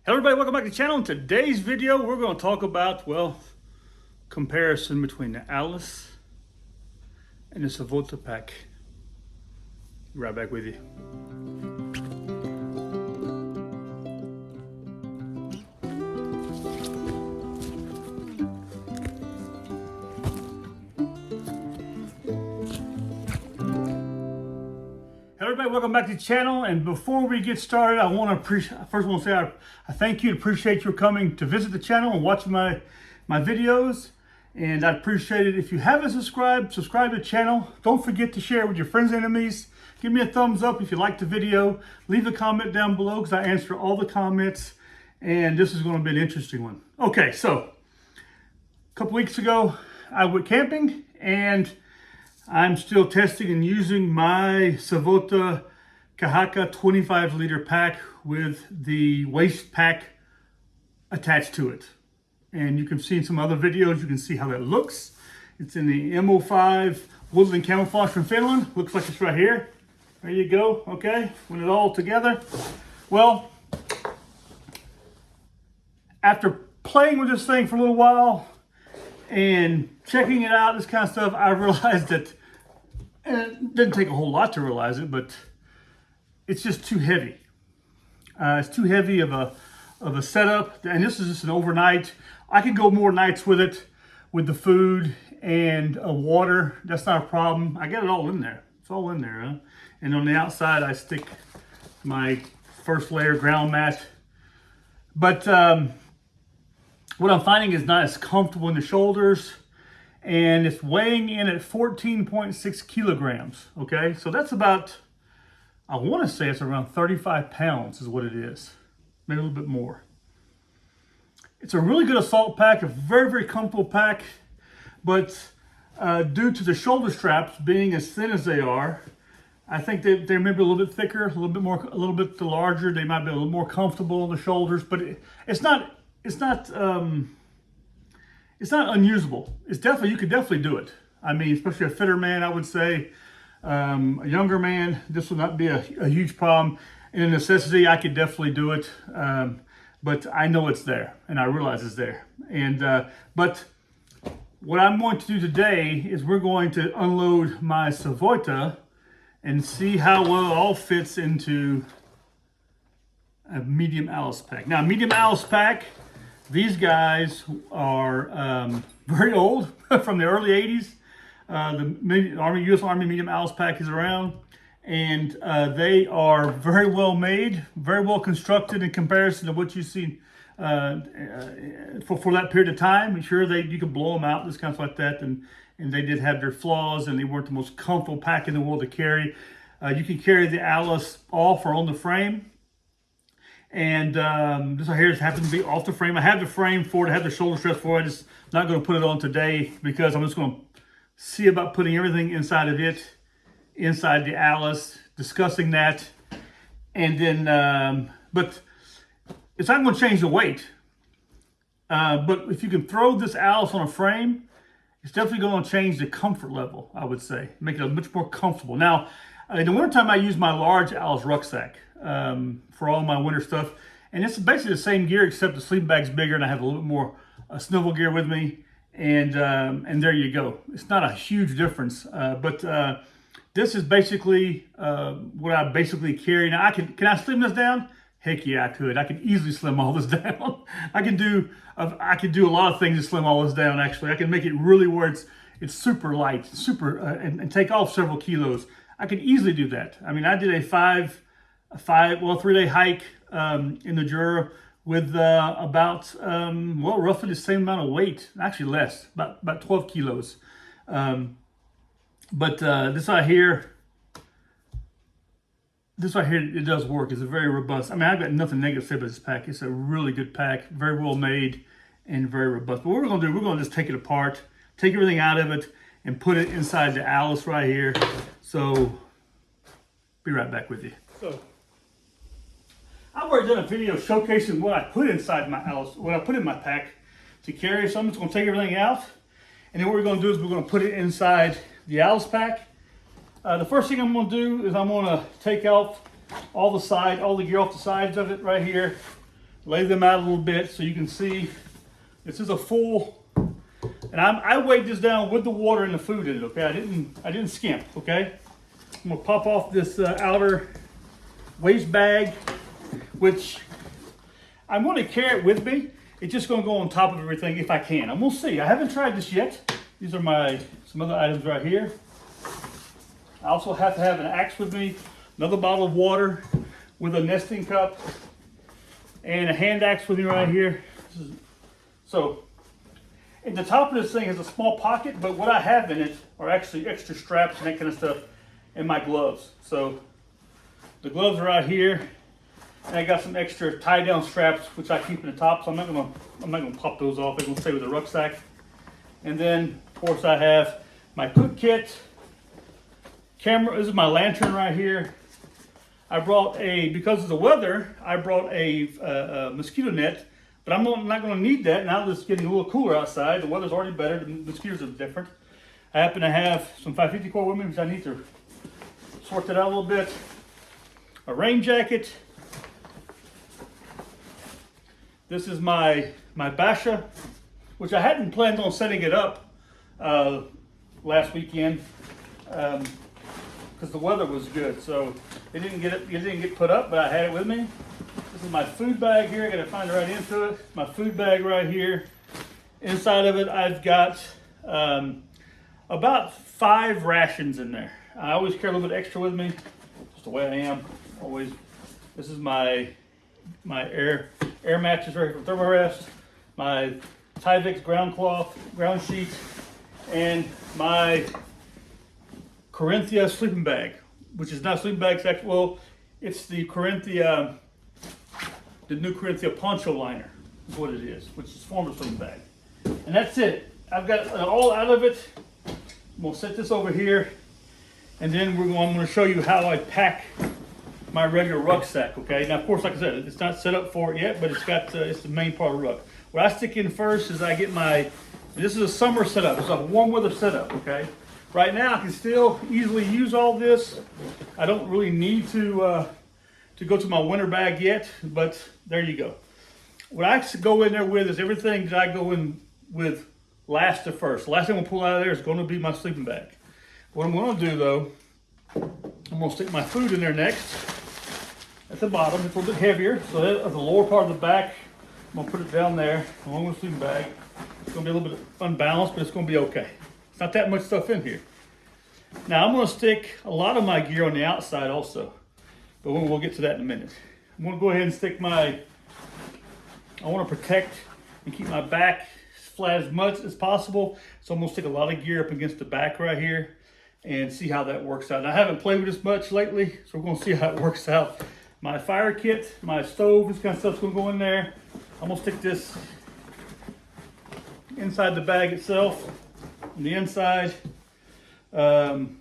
Hello everybody, welcome back to the channel. In today's video, we're going to talk about, well, comparison between the Alice and the Savotta pack. Be right back with you. Everybody, welcome back to the channel. And before we get started, I want to say I thank you and appreciate your coming to visit the channel and watching my videos. And I'd appreciate it if you haven't subscribed to the channel. Don't forget to share with your friends and enemies. Give me a thumbs up if you liked the video. Leave a comment down below because I answer all the comments. And this is going to be an interesting one. Okay, so a couple weeks ago, I went camping and I'm still testing and using my Savotta Kahhara 25-liter pack with the waste pack attached to it. And you can see in some other videos, you can see how that looks. It's in the MO5 Woodland Camouflage from Finland. Looks like it's right here. There you go, okay? When it's all together. Well, after playing with this thing for a little while and checking it out, this kind of stuff, I realized that, and it didn't take a whole lot to realize it, but it's just too heavy. It's too heavy of a setup, and this is just an overnight. I could go more nights with it, with the food and water. That's not a problem. I got it all in there. It's all in there, huh? And on the outside, I stick my first layer ground mat. But what I'm finding is not as comfortable in the shoulders. And it's weighing in at 14.6 kilograms, okay? So that's about, I want to say it's around 35 pounds is what it is. Maybe a little bit more. It's a really good assault pack, a very, very comfortable pack. But due to the shoulder straps being as thin as they are, I think they're maybe a little bit thicker, a little bit larger. They might be a little more comfortable on the shoulders, but it's not unusable. It's definitely, you could definitely do it. I mean, especially a fitter man, I would say. A younger man, this would not be a huge problem. In a necessity, I could definitely do it. But I know it's there, and I realize it's there. And but what I'm going to do today is we're going to unload my Savotta and see how well it all fits into a medium Alice pack. Now, medium Alice pack, these guys are very old, from the early 80s. The U.S. Army medium Alice pack is around, and they are very well made, very well constructed in comparison to what you see for that period of time. Sure, you could blow them out, this kind of like that, and they did have their flaws, and they weren't the most comfortable pack in the world to carry. You can carry the Alice off or on the frame. And this right here happens to be off the frame. I have the frame for it. I have the shoulder straps for it. I'm just not going to put it on today because I'm just going to see about putting everything inside of it, inside the Alice, discussing that. And then, but it's not going to change the weight. But if you can throw this Alice on a frame, it's definitely going to change the comfort level, I would say. Make it much more comfortable. Now, in the wintertime, I use my large Alice rucksack for all my winter stuff. And it's basically the same gear, except the sleeping bag's bigger and I have a little bit more swivel gear with me. And there you go. It's not a huge difference. But this is basically what I basically carry. Now, can I slim this down? Heck yeah, I could. I could easily slim all this down. I could do a lot of things to slim all this down, actually. I can make it really where it's super light, and take off several kilos. I could easily do that. I mean, I did a 3-day hike in the Jura with about, roughly the same amount of weight. Actually less, about 12 kilos. But this right here, it does work. It's a very robust. I mean, I've got nothing negative to say about this pack. It's a really good pack, very well made, and very robust. But what we're going to do, we're going to just take it apart, take everything out of it, and put it inside the Alice right here. So, be right back with you. So, I've already done a video showcasing what I put inside my Alice, what I put in my pack to carry. So I'm just going to take everything out, and then what we're going to do is we're going to put it inside the Alice pack. The first thing I'm going to do is I'm going to take out all the gear off the sides of it right here. lay them out a little bit so you can see. This is a full, and I weighed this down with the water and the food in it. Okay, I didn't skimp. Okay, I'm gonna pop off this outer waste bag, which I'm going to carry it with me. It's just going to go on top of everything if I can. And we'll see. I haven't tried this yet. These are some other items right here. I also have to have an axe with me, another bottle of water with a nesting cup, and a hand axe with me right here. So, at the top of this thing has a small pocket, but what I have in it are actually extra straps and that kind of stuff, and my gloves. So, the gloves are right here. And I got some extra tie down straps, which I keep in the top, so I'm not gonna pop those off. They're gonna stay with the rucksack. And then, of course, I have my cook kit, camera. This is my lantern right here. I brought because of the weather, I brought a mosquito net, but I'm not gonna need that now that it's getting a little cooler outside. The weather's already better. The mosquitoes are different. I happen to have some 550 core with me, which I need to sort that out a little bit. A rain jacket. This is my basha, which I hadn't planned on setting it up last weekend because the weather was good. So it didn't get put up, but I had it with me. This is my food bag here. I got to find right into it. My food bag right here. Inside of it, I've got about 5 rations in there. I always carry a little bit extra with me, just the way I am. Always. This is my air mattress right here from Thermarest, my Tyvek ground sheet, and my Corinthia sleeping bag, which is not a sleeping bag. It's actually, well, it's the Corinthia, the new Corinthia poncho liner is what it is, which is a form of sleeping bag. And that's it. I've got it all out of it. I'm gonna set this over here, and then I'm gonna show you how I pack my regular rucksack. Okay, now of course, like I said, it's not set up for it yet, but it's the main part of the ruck. What I stick in first is I get this is a summer setup. It's a warm weather setup. Okay, right now I can still easily use all this. I don't really need to go to my winter bag yet, but there you go. What I go in there with is everything that I go in with last to first. The last thing I'm gonna pull out of there is going to be my sleeping bag. What I'm going to do though, I'm going to stick my food in there next. At the bottom, it's a little bit heavier, so at the lower part of the back, I'm going to put it down there along with the sleeping bag. It's going to be a little bit unbalanced, but it's going to be okay. It's not that much stuff in here. Now I'm going to stick a lot of my gear on the outside also, but we'll get to that in a minute. I'm going to go ahead and stick I want to protect and keep my back as flat as much as possible, so I'm going to stick a lot of gear up against the back right here and see how that works out. And I haven't played with this much lately, so we're going to see how it works out. My fire kit, my stove, this kind of stuff's going to go in there. I'm going to stick this inside the bag itself. On the inside, I'm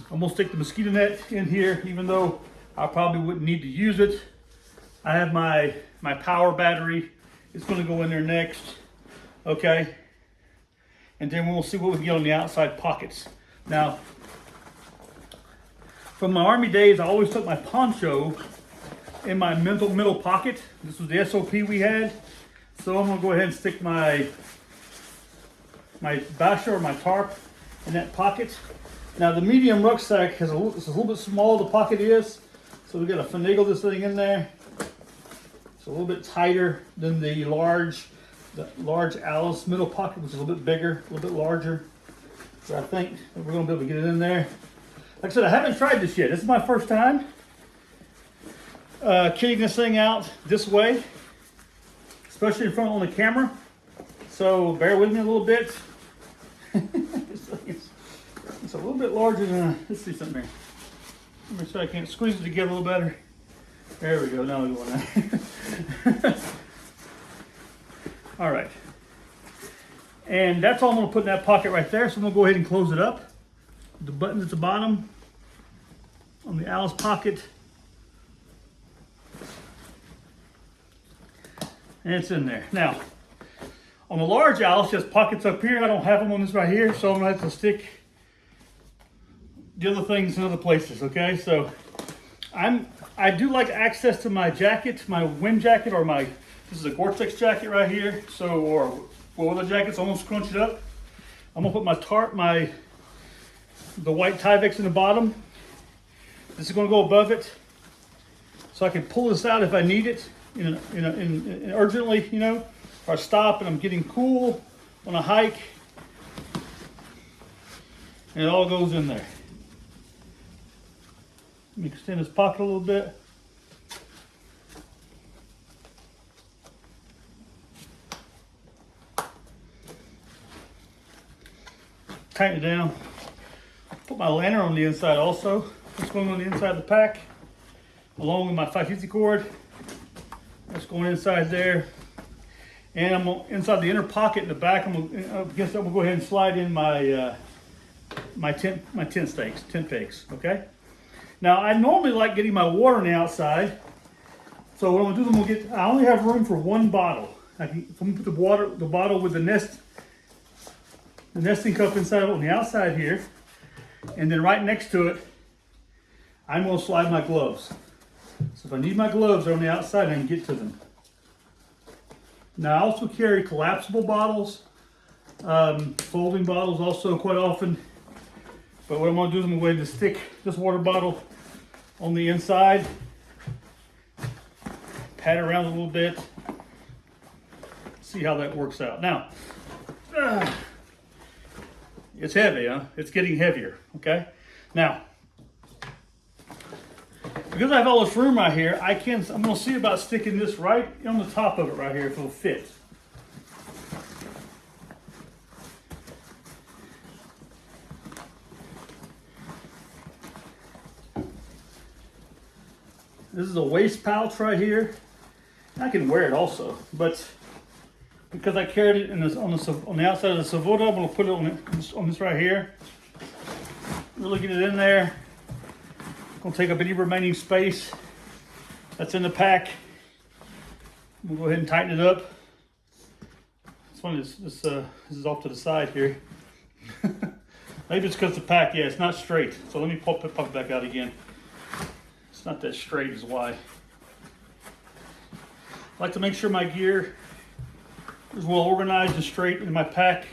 going to stick the mosquito net in here, even though I probably wouldn't need to use it. I have my power battery. It's going to go in there next. Okay. And then we'll see what we can get on the outside pockets. Now, from my Army days, I always took my poncho in my middle pocket. This was the SOP we had. So I'm going to go ahead and stick my basha or my tarp in that pocket. Now the medium rucksack it's a little bit smaller, the pocket is. So we've got to finagle this thing in there. It's a little bit tighter than the large Alice middle pocket, which is a little bit bigger, a little bit larger. So I think that we're going to be able to get it in there. Like I said, I haven't tried this yet. This is my first time kitting this thing out this way, especially in front on the camera. So bear with me a little bit. It's a little bit larger than, let's see something here. Let me see if I can squeeze it together a little better. There we go, now we're going there. All right. And that's all I'm gonna put in that pocket right there. So I'm gonna go ahead and close it up. The button at the bottom on the Alice pocket. And it's in there. Now, on the large Alice, there's pockets up here. I don't have them on this right here, so I'm gonna have to stick the other things in other places, okay? So I'm I do like access to my jacket, my wind jacket, or this is a Gore-Tex jacket right here. So, or weather jacket's almost scrunched up. I'm gonna put my the white Tyvek in the bottom. This is gonna go above it, so I can pull this out if I need it, urgently, you know, or I stop and I'm getting cool on a hike, and it all goes in there. Let me extend this pocket a little bit. Tighten it down. Put my lantern on the inside also. It's going on the inside of the pack, along with my 550 cord. That's going inside there. And I'm gonna, inside the inner pocket in the back, I'm gonna go ahead and slide in my tent pegs, okay? Now, I normally like getting my water on the outside. So what I'm gonna do is I only have room for one bottle. I'm gonna put the bottle with the nesting cup inside of it on the outside here. And then right next to it, I'm gonna slide my gloves. So if I need my gloves, they're on the outside and I can get to them. Now I also carry collapsible bottles, folding bottles also quite often. But what I'm gonna do is I'm going to stick this water bottle on the inside, pat it around a little bit, see how that works out. Now, it's heavy, huh? It's getting heavier, okay? Now, because I have all this room right here, I'm gonna see about sticking this right on the top of it right here if it'll fit. This is a waist pouch right here. I can wear it also, but because I carried it on the outside of the Savotta, I'm gonna put it on this right here. Really get it in there. Gonna take up any remaining space that's in the pack. We'll go ahead and tighten it up. This one is this is off to the side here. Maybe it's because the pack, yeah, it's not straight. So let me pop it back out again. It's not that straight is why. I like to make sure my gear is well organized and straight in my pack.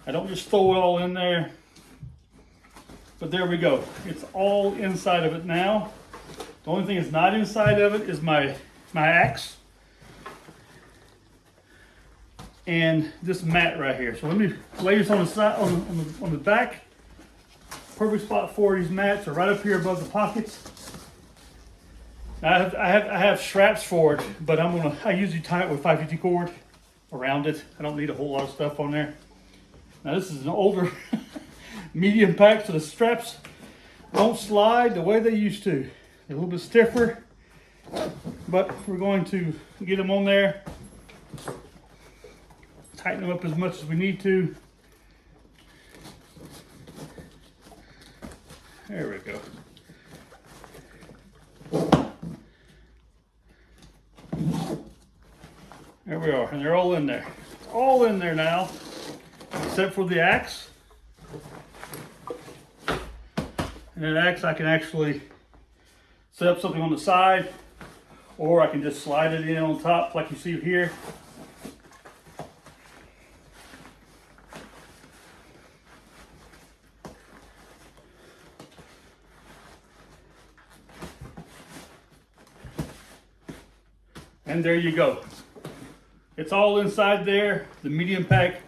I don't just throw it all in there. But there we go. It's all inside of it now. The only thing that's not inside of it is my axe and this mat right here. So let me lay this on the side, on the back. Perfect spot for these mats are right up here above the pockets. Now I have straps for it, but I usually tie it with 550 cord around it. I don't need a whole lot of stuff on there. Now this is an older medium pack, so the straps don't slide the way they used to. They're a little bit stiffer, but we're going to get them on there, tighten them up as much as we need to. There we go. There we are, and they're all in there. It's all in there now, except for the axe. And that axe, I can actually set up something on the side, or I can just slide it in on top like you see here. And there you go. It's all inside there. The medium pack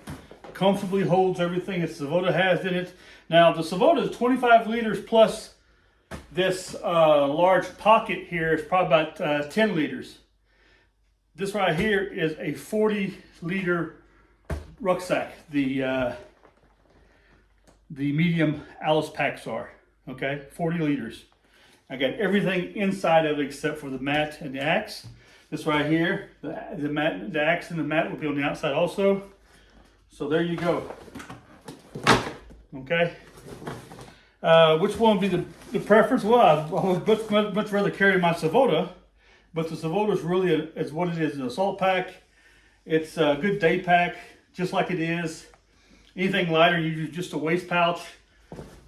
comfortably holds everything that Savotta has in it. Now the Savotta is 25 liters plus this large pocket here is probably about 10 liters. This right here is a 40-liter rucksack. The medium Alice packs are, okay, 40 liters. I got everything inside of it except for the mat and the axe. This right here, the axe and the mat will be on the outside also. So there you go. Okay. Which one would be the preference? Well, I would much rather carry my Savotta, but the Savotta is really is what it is, an assault pack. It's a good day pack, just like it is. Anything lighter, you use just a waist pouch.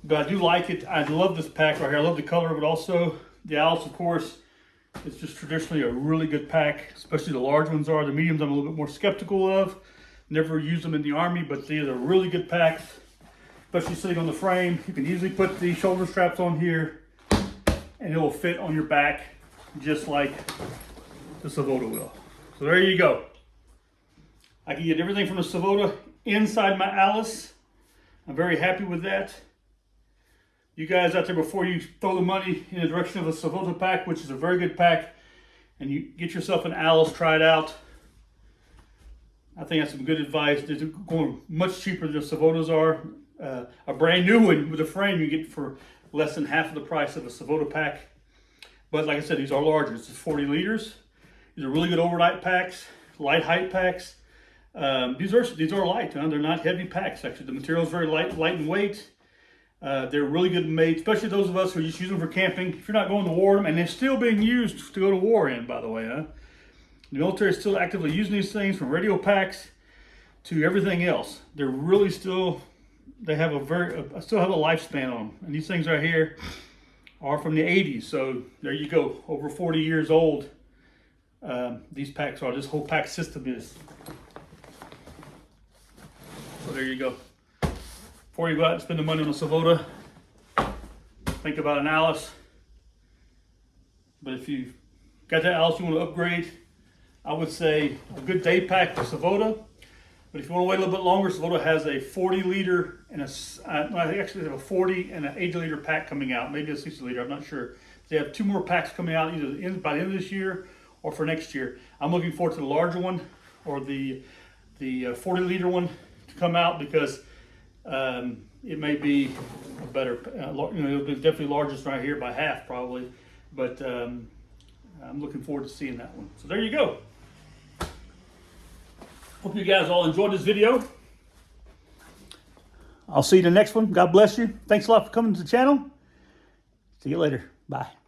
But I do like it. I love this pack right here. I love the color of it also. The Alice, of course, It's just traditionally a really good pack, especially the large ones are. The mediums I'm a little bit more skeptical of. Never used them in the Army, but these are really good packs, especially sitting on the frame. You can easily put the shoulder straps on here and it will fit on your back just like the Savotta will. So there you go. I can get everything from the Savotta inside my Alice. I'm very happy with that. You guys out there, before you throw the money in the direction of a Savotta pack, which is a very good pack, and you get yourself an Alice, try it out. I think that's some good advice. They're going much cheaper than the Savottas are. A brand new one with a frame you get for less than half of the price of a Savotta pack. But like I said, these are larger. This is 40 liters. These are really good overnight packs, light height packs. These are light. They're not heavy packs. Actually, the material is very light in weight. They're really good made, especially those of us who just use them for camping. If you're not going to war, and they're still being used to go to war in, by the way, huh? The military is still actively using these things, from radio packs to everything else. They're really still, they have still have a lifespan on them. And these things right here are from the 80s. So there you go, over 40 years old. These packs are, this whole pack system is. So there you go. Before you go out and spend the money on a Savotta, think about an Alice. But if you've got that Alice you want to upgrade, I would say a good day pack for Savotta. But if you want to wait a little bit longer, Savotta has a 40 liter and I actually have a 40 and an 80 liter pack coming out, maybe a 60 liter, I'm not sure. They have 2 more packs coming out either by the end of this year or for next year. I'm looking forward to the larger one or the 40 liter one to come out, because it may be a better, it'll be definitely largest right here by half probably, but I'm looking forward to seeing that one. So there you go. Hope you guys all enjoyed this video. I'll see you in the next one. God bless you. Thanks a lot for coming to the channel. See you later. Bye.